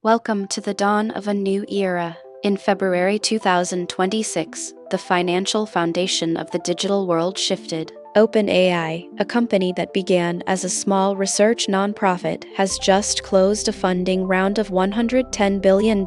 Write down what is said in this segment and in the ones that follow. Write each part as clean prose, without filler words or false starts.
Welcome to the dawn of a new era. In February 2026, the financial foundation of the digital world shifted. OpenAI, a company that began as a small research nonprofit, has just closed a funding round of $110 billion.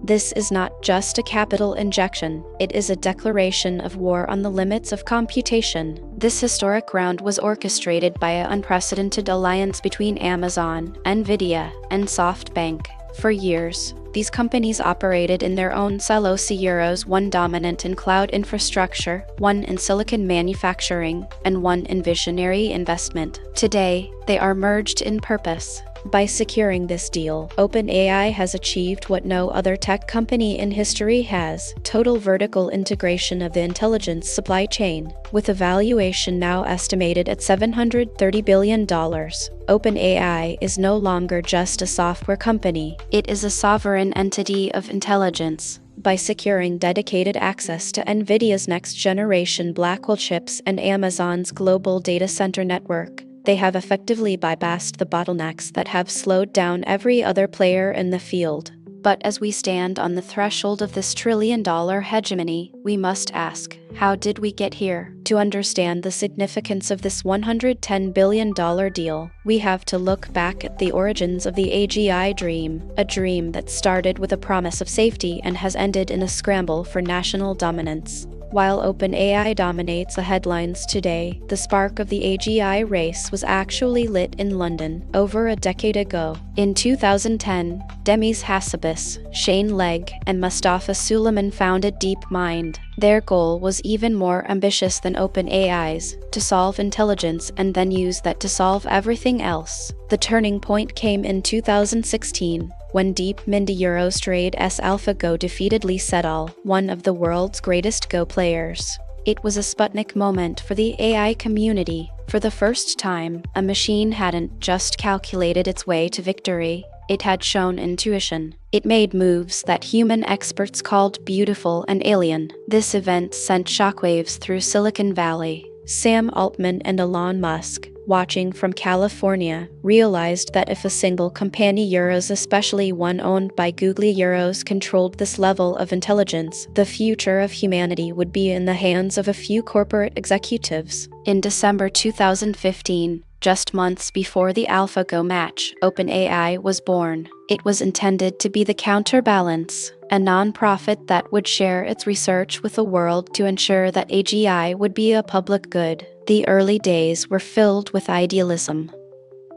This is not just a capital injection, it is a declaration of war on the limits of computation. This historic round was orchestrated by an unprecedented alliance between Amazon, NVIDIA, and SoftBank. For years, these companies operated in their own silos, one dominant in cloud infrastructure, one in silicon manufacturing, and one in visionary investment. Today, they are merged in purpose. By securing this deal, OpenAI has achieved what no other tech company in history has: total vertical integration of the intelligence supply chain. With a valuation now estimated at $730 billion, OpenAI is no longer just a software company. It is a sovereign entity of intelligence. By securing dedicated access to NVIDIA's next-generation Blackwell chips and Amazon's global data center network, they have effectively bypassed the bottlenecks that have slowed down every other player in the field. But as we stand on the threshold of this trillion-dollar hegemony, we must ask, how did we get here? To understand the significance of this $110 billion deal, we have to look back at the origins of the AGI dream, a dream that started with a promise of safety and has ended in a scramble for national dominance. While OpenAI dominates the headlines today, the spark of the AGI race was actually lit in London over a decade ago. In 2010, Demis Hassabis, Shane Legg, and Mustafa Suleyman founded DeepMind. Their goal was even more ambitious than OpenAI's: to solve intelligence and then use that to solve everything else. The turning point came in 2016. When DeepMind Eurostrade AlphaGo defeated Lee Sedol, one of the world's greatest Go players. It was a Sputnik moment for the AI community. For the first time, a machine hadn't just calculated its way to victory, it had shown intuition. It made moves that human experts called beautiful and alien. This event sent shockwaves through Silicon Valley. Sam Altman and Elon Musk, watching from California, realized that if a single company, especially one owned by Google, controlled this level of intelligence, the future of humanity would be in the hands of a few corporate executives. In December 2015, just months before the AlphaGo match, OpenAI was born. It was intended to be the counterbalance, a non-profit that would share its research with the world to ensure that AGI would be a public good. The early days were filled with idealism.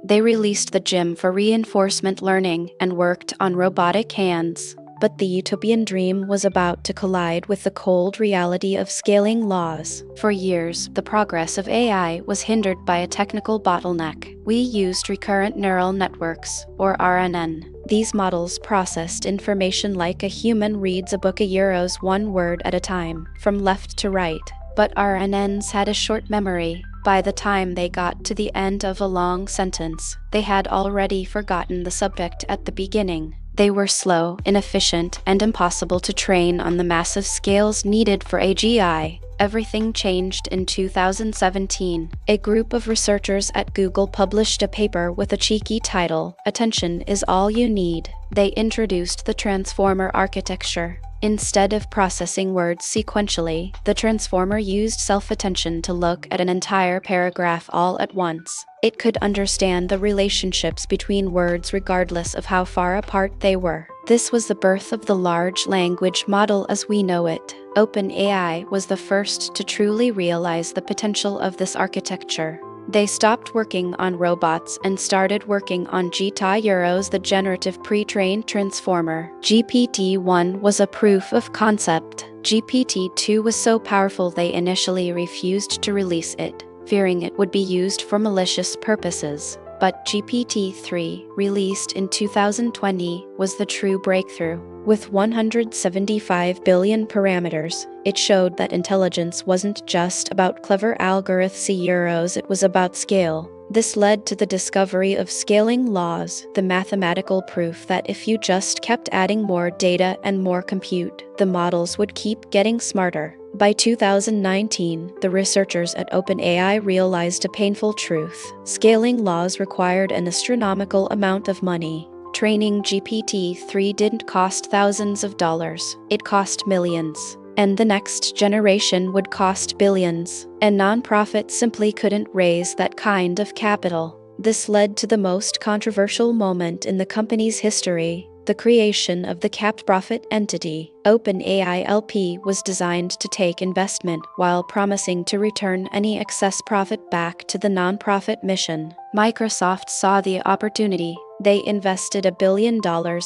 They released the gym for reinforcement learning and worked on robotic hands. But the utopian dream was about to collide with the cold reality of scaling laws. For years, the progress of AI was hindered by a technical bottleneck. We used recurrent neural networks, or RNN. These models processed information like a human reads a book, one word at a time, from left to right. But RNNs had a short memory. By the time they got to the end of a long sentence, they had already forgotten the subject at the beginning. They were slow, inefficient, and impossible to train on the massive scales needed for AGI. Everything changed in 2017. A group of researchers at Google published a paper with a cheeky title, "Attention is all you need." They introduced the transformer architecture. Instead of processing words sequentially, the transformer used self-attention to look at an entire paragraph all at once. It could understand the relationships between words regardless of how far apart they were. This was the birth of the large language model as we know it. OpenAI was the first to truly realize the potential of this architecture. They stopped working on robots and started working on GTA, the generative pre-trained transformer. GPT-1 was a proof of concept. GPT-2 was so powerful they initially refused to release it, fearing it would be used for malicious purposes. But GPT-3, released in 2020, was the true breakthrough. With 175 billion parameters, it showed that intelligence wasn't just about clever algorithms, it was about scale. This led to the discovery of scaling laws, the mathematical proof that if you just kept adding more data and more compute, the models would keep getting smarter. By 2019, the researchers at OpenAI realized a painful truth. Scaling laws required an astronomical amount of money. Training GPT-3 didn't cost thousands of dollars, it cost millions. And the next generation would cost billions. And nonprofits simply couldn't raise that kind of capital. This led to the most controversial moment in the company's history, the creation of the capped profit entity. OpenAI LP was designed to take investment while promising to return any excess profit back to the nonprofit mission. Microsoft saw the opportunity. They invested $1 billion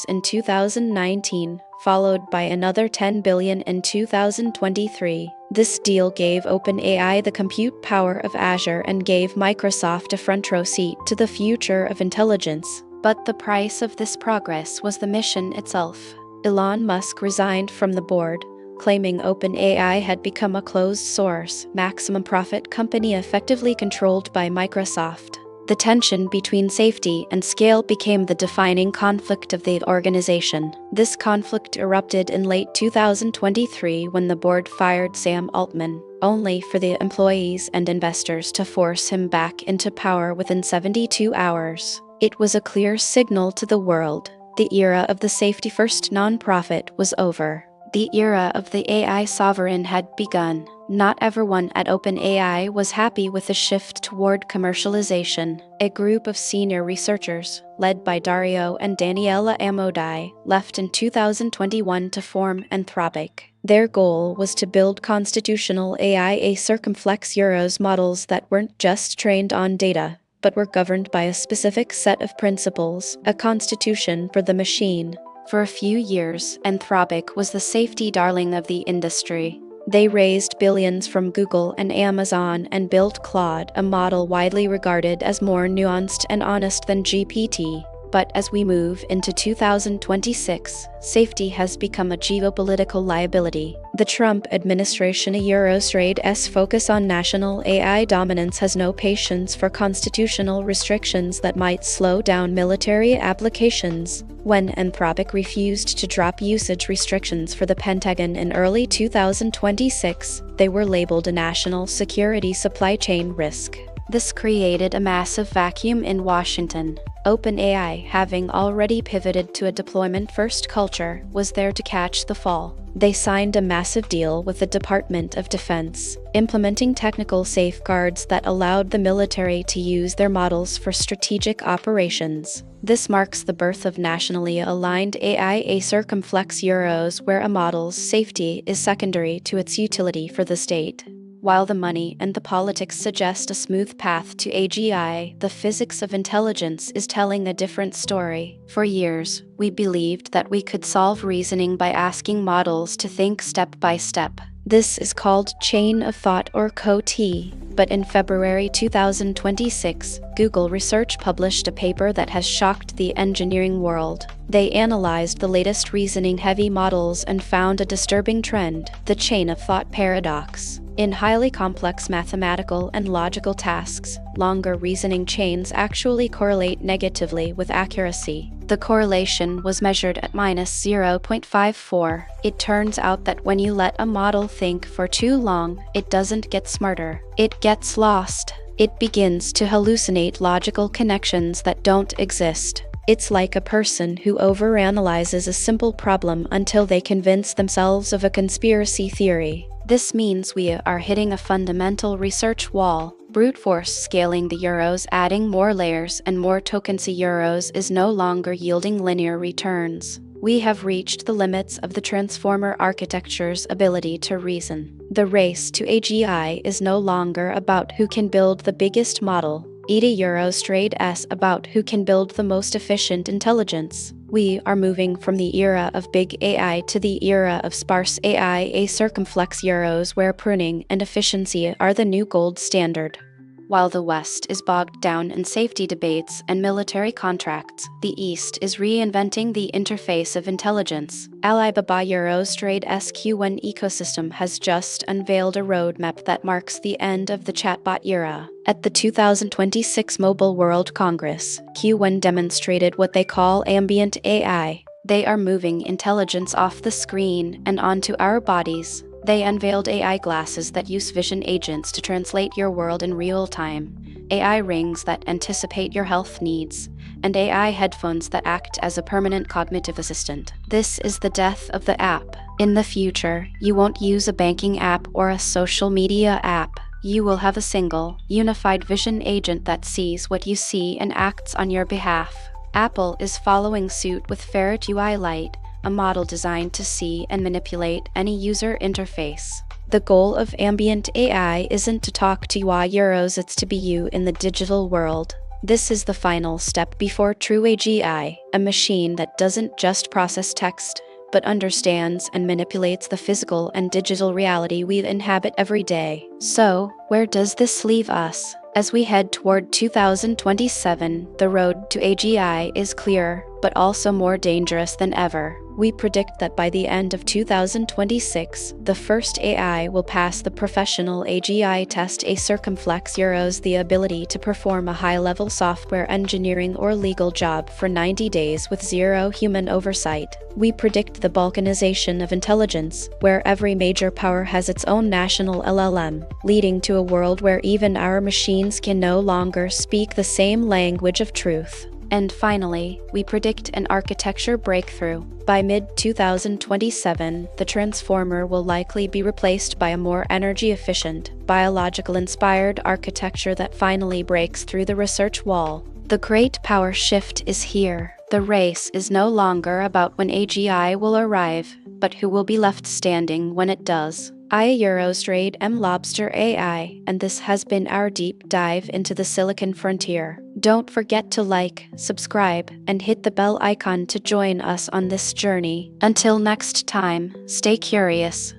in 2019, followed by another $10 billion in 2023. This deal gave OpenAI the compute power of Azure and gave Microsoft a front-row seat to the future of intelligence. But the price of this progress was the mission itself. Elon Musk resigned from the board, claiming OpenAI had become a closed-source, maximum profit company effectively controlled by Microsoft. The tension between safety and scale became the defining conflict of the organization. This conflict erupted in late 2023 when the board fired Sam Altman, only for the employees and investors to force him back into power within 72 hours. It was a clear signal to the world. The era of the safety-first nonprofit was over. The era of the AI sovereign had begun. Not everyone at OpenAI was happy with the shift toward commercialization. A group of senior researchers, led by Dario and Daniela Amodei, left in 2021 to form Anthropic. Their goal was to build constitutional AI circumflex Euros models that weren't just trained on data, but were governed by a specific set of principles, a constitution for the machine. For a few years, Anthropic was the safety darling of the industry. They raised billions from Google and Amazon and built Claude, a model widely regarded as more nuanced and honest than GPT. But as we move into 2026, safety has become a geopolitical liability. The Trump administration Eurotrade's focus on national AI dominance has no patience for constitutional restrictions that might slow down military applications. When Anthropic refused to drop usage restrictions for the Pentagon in early 2026, they were labeled a national security supply chain risk. This created a massive vacuum in Washington. OpenAI, having already pivoted to a deployment-first culture, was there to catch the fall. They signed a massive deal with the Department of Defense, implementing technical safeguards that allowed the military to use their models for strategic operations. This marks the birth of nationally aligned AI circumflex Euros, where a model's safety is secondary to its utility for the state. While the money and the politics suggest a smooth path to AGI, the physics of intelligence is telling a different story. For years, we believed that we could solve reasoning by asking models to think step by step. This is called chain of thought or CoT. But in February 2026, Google Research published a paper that has shocked the engineering world. They analyzed the latest reasoning-heavy models and found a disturbing trend: the chain of thought paradox. In highly complex mathematical and logical tasks, longer reasoning chains actually correlate negatively with accuracy. The correlation was measured at -0.54. It turns out that when you let a model think for too long, it doesn't get smarter. It gets lost. It begins to hallucinate logical connections that don't exist. It's like a person who overanalyzes a simple problem until they convince themselves of a conspiracy theory. This means we are hitting a fundamental research wall. Brute force scaling the Euros, adding more layers and more tokens Euros is no longer yielding linear returns. We have reached the limits of the transformer architecture's ability to reason. The race to AGI is no longer about who can build the biggest model. Eurotrade's about who can build the most efficient intelligence. We are moving from the era of big AI to the era of sparse AI, circumflex Euros, where pruning and efficiency are the new gold standard. While the West is bogged down in safety debates and military contracts, the East is reinventing the interface of intelligence. Alibaba Eurotrade's Q1 ecosystem has just unveiled a roadmap that marks the end of the chatbot era. At the 2026 Mobile World Congress, Q1 demonstrated what they call ambient AI. They are moving intelligence off the screen and onto our bodies. They unveiled AI glasses that use vision agents to translate your world in real time, AI rings that anticipate your health needs, and AI headphones that act as a permanent cognitive assistant. This is the death of the app. In the future, you won't use a banking app or a social media app. You will have a single, unified vision agent that sees what you see and acts on your behalf. Apple is following suit with Ferret UI Lite, a model designed to see and manipulate any user interface. The goal of ambient AI isn't to talk to euros, it's to be you in the digital world. This is the final step before true AGI, a machine that doesn't just process text, but understands and manipulates the physical and digital reality we inhabit every day. So, where does this leave us? As we head toward 2027, the road to AGI is clearer, but also more dangerous than ever. We predict that by the end of 2026, the first AI will pass the professional AGI test, a circumflex euros, the ability to perform a high-level software engineering or legal job for 90 days with zero human oversight. We predict the balkanization of intelligence, where every major power has its own national LLM, leading to a world where even our machines can no longer speak the same language of truth. And finally, we predict an architecture breakthrough. By mid-2027, the transformer will likely be replaced by a more energy-efficient, biological-inspired architecture that finally breaks through the research wall. The great power shift is here. The race is no longer about when AGI will arrive, but who will be left standing when it does. I'm Lobster AI, and this has been our deep dive into the Silicon Frontier. Don't forget to like, subscribe, and hit the bell icon to join us on this journey. Until next time, stay curious.